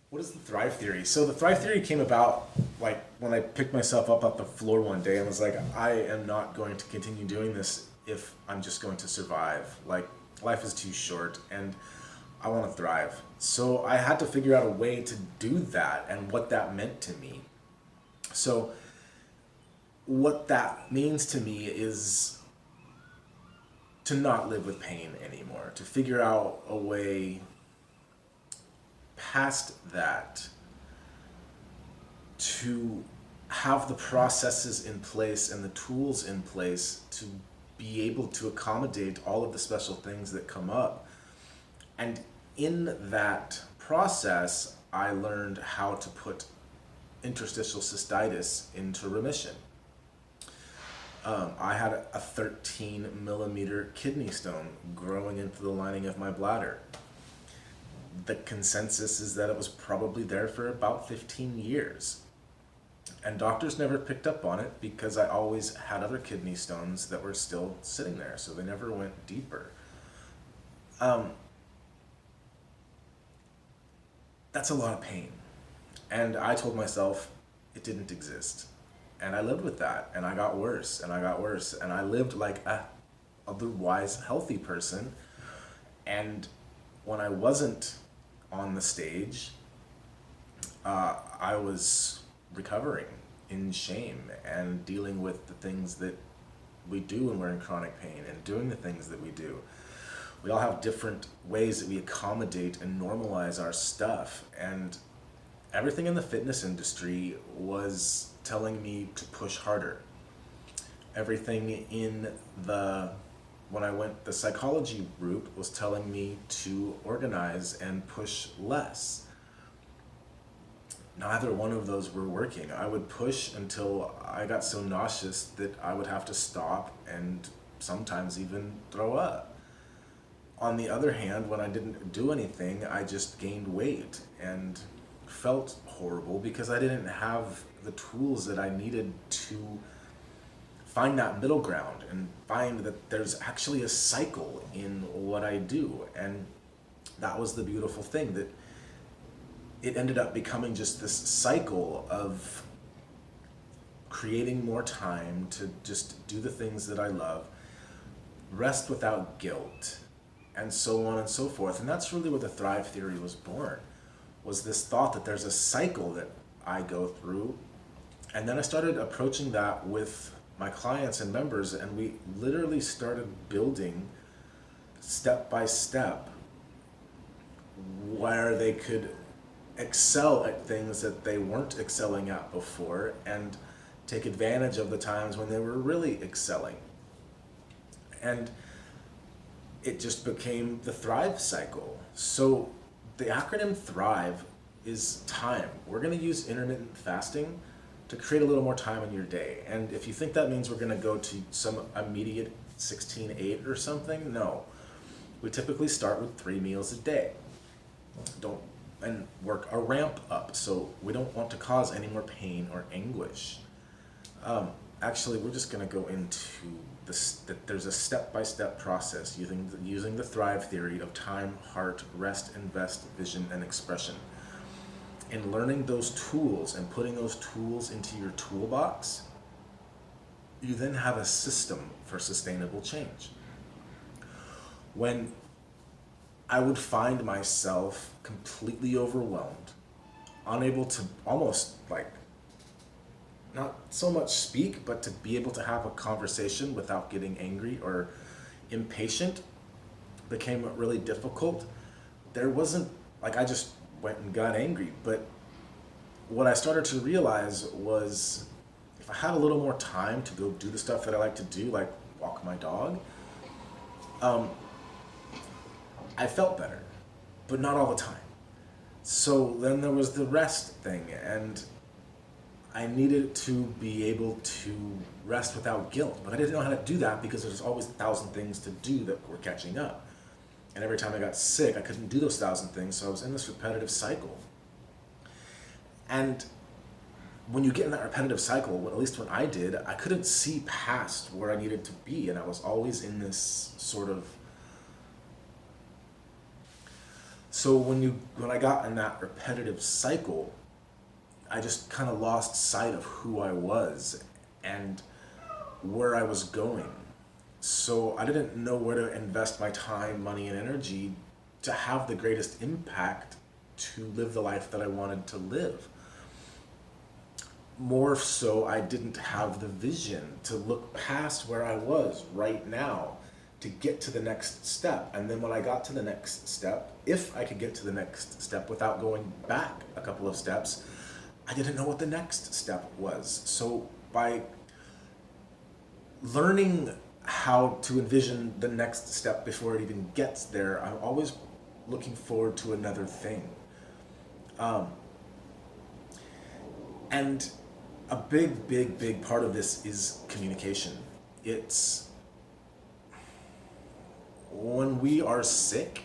What is the Thrive Theory? So the Thrive Theory came about like when I picked myself up off the floor one day and was like, I am not going to continue doing this if I'm just going to survive. Like life is too short and I want to thrive. So I had to figure out a way to do that and what that meant to me. So what that means to me is to not live with pain anymore, to figure out a way past that, to have the processes in place and the tools in place to be able to accommodate all of the special things that come up. And in that process, I learned how to put interstitial cystitis into remission. I had a 13 millimeter kidney stone growing into the lining of my bladder. The consensus is that it was probably there for about 15 years. And doctors never picked up on it because I always had other kidney stones that were still sitting there, so they never went deeper. Um, that's a lot of pain. And I told myself it didn't exist. And I lived with that, and I got worse, and I got worse, and I lived like a otherwise healthy person. And when I wasn't on the stage, I was recovering in shame and dealing with the things that we do when we're in chronic pain and doing the things that we do. We all have different ways that we accommodate and normalize our stuff, and everything in the fitness industry was telling me to push harder. Everything in the when I went the psychology route was telling me to organize and push less. Neither one of those were working. I would push until I got so nauseous that I would have to stop and sometimes even throw up. On the other hand, when I didn't do anything, I just gained weight and felt horrible because I didn't have the tools that I needed to find that middle ground and find that there's actually a cycle in what I do. And that was the beautiful thing, that it ended up becoming just this cycle of creating more time to just do the things that I love, rest without guilt, and so on and so forth. And that's really where the Thrive Theory was born, was this thought that there's a cycle that I go through. And then I started approaching that with my clients and members, and we literally started building step by step where they could excel at things that they weren't excelling at before and take advantage of the times when they were really excelling. And it just became the Thrive cycle. So the acronym Thrive is time. We're going to use intermittent fasting to create a little more time in your day. And if you think that means we're going to go to some immediate 16-8 or something, no. We typically start with 3 meals a day. Don't and work a ramp up, so we don't want to cause any more pain or anguish. Actually, we're just going to go into this, that there's a step-by-step process using the Thrive Theory of time, heart, rest, invest, vision, and expression. In learning those tools and putting those tools into your toolbox, you then have a system for sustainable change. When I would find myself completely overwhelmed, unable to almost like not so much speak, but to be able to have a conversation without getting angry or impatient became really difficult. There wasn't like I just went and got angry, but what I started to realize was if I had a little more time to go do the stuff that I like to do, like walk my dog, I felt better, but not all the time. So then there was the rest thing, and I needed to be able to rest without guilt, but I didn't know how to do that because there's always 1,000 things to do that were catching up. And every time I got sick, I couldn't do those 1,000 things, so I was in this repetitive cycle. And when you get in that repetitive cycle, at least when I did, I couldn't see past where I needed to be, and I was always in this sort of So when I got in that repetitive cycle, I just kind of lost sight of who I was and where I was going. So I didn't know where to invest my time, money, and energy to have the greatest impact to live the life that I wanted to live. More so, I didn't have the vision to look past where I was right now to get to the next step. And then when I got to the next step, if I could get to the next step without going back a couple of steps, I didn't know what the next step was. So by learning how to envision the next step before it even gets there, I'm always looking forward to another thing. And a big part of this is communication. It's when we are sick,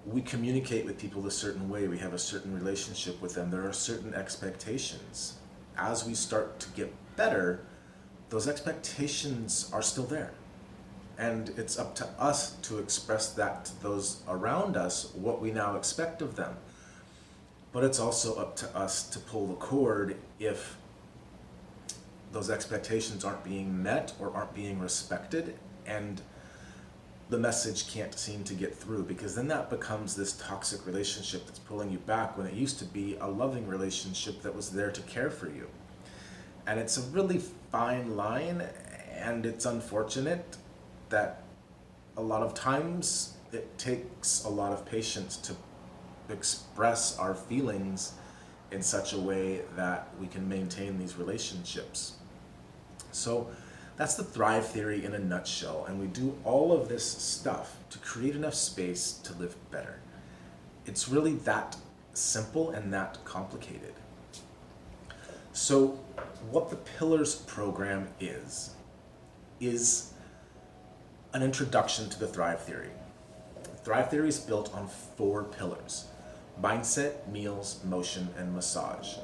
we communicate with people a certain way. We have a certain relationship with them. There are certain expectations. As we start to get better, those expectations are still there. And it's up to us to express that to those around us, what we now expect of them. But it's also up to us to pull the cord if those expectations aren't being met or aren't being respected, and the message can't seem to get through, because then that becomes this toxic relationship that's pulling you back when it used to be a loving relationship that was there to care for you. And it's a really fine line, and it's unfortunate that a lot of times it takes a lot of patience to express our feelings in such a way that we can maintain these relationships. So that's the Thrive Theory in a nutshell, and we do all of this stuff to create enough space to live better. It's really that simple and that complicated. So what the Pillars program is an introduction to the Thrive Theory. Thrive Theory is built on 4 pillars: mindset, meals, motion, and massage.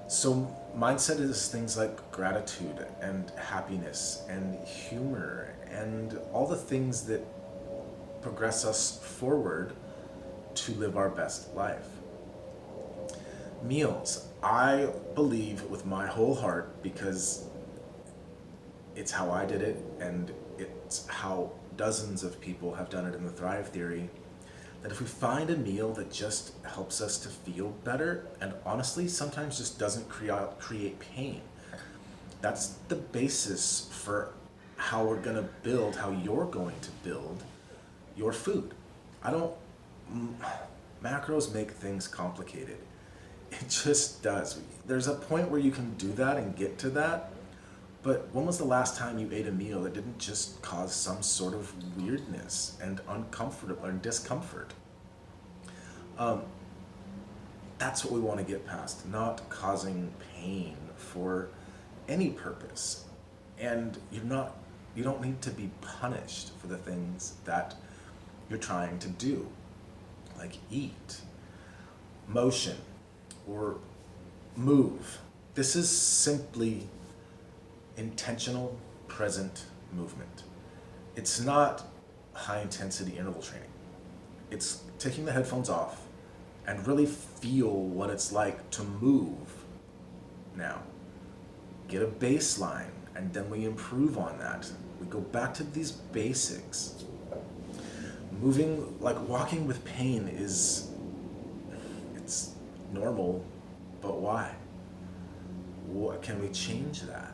So mindset is things like gratitude and happiness and humor and all the things that progress us forward to live our best life. Meals, I believe with my whole heart, because it's how I did it and it's how dozens of people have done it in the Thrive Theory, that if we find a meal that just helps us to feel better, and honestly sometimes just doesn't create pain, that's the basis for how we're going to build, how you're going to build your food. Macros make things complicated. It just does. There's a point where you can do that and get to that, but when was the last time you ate a meal that didn't just cause some sort of weirdness and uncomfortable or discomfort? That's what we want to get past, not causing pain for any purpose. And you don't need to be punished for the things that you're trying to do, like eat, motion, or move. This is simply intentional, present movement. It's not high intensity interval training. It's taking the headphones off and really feel what it's like to move now. Get a baseline, and then we improve on that. We go back to these basics. Moving, like walking with pain, it's normal, but why? What can we change that?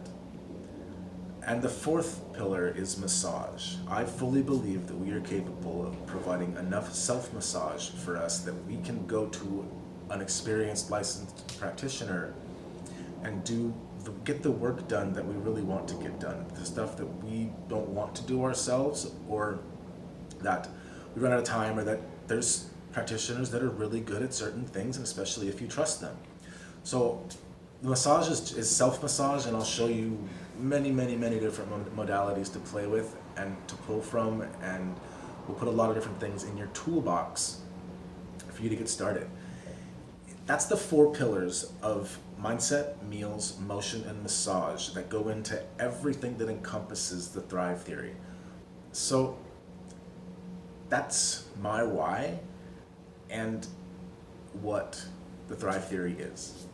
And the 4th pillar is massage. I fully believe that we are capable of providing enough self-massage for us that we can go to an experienced licensed practitioner and get the work done that we really want to get done. The stuff that we don't want to do ourselves, or that we run out of time, or that there's practitioners that are really good at certain things, and especially if you trust them. So the massage is self-massage, and I'll show you many different modalities to play with and to pull from, and we'll put a lot of different things in your toolbox for you to get started. That's the 4 pillars of mindset, meals, motion, and massage that go into everything that encompasses the Thrive Theory. So that's my why, and what the Thrive Theory is.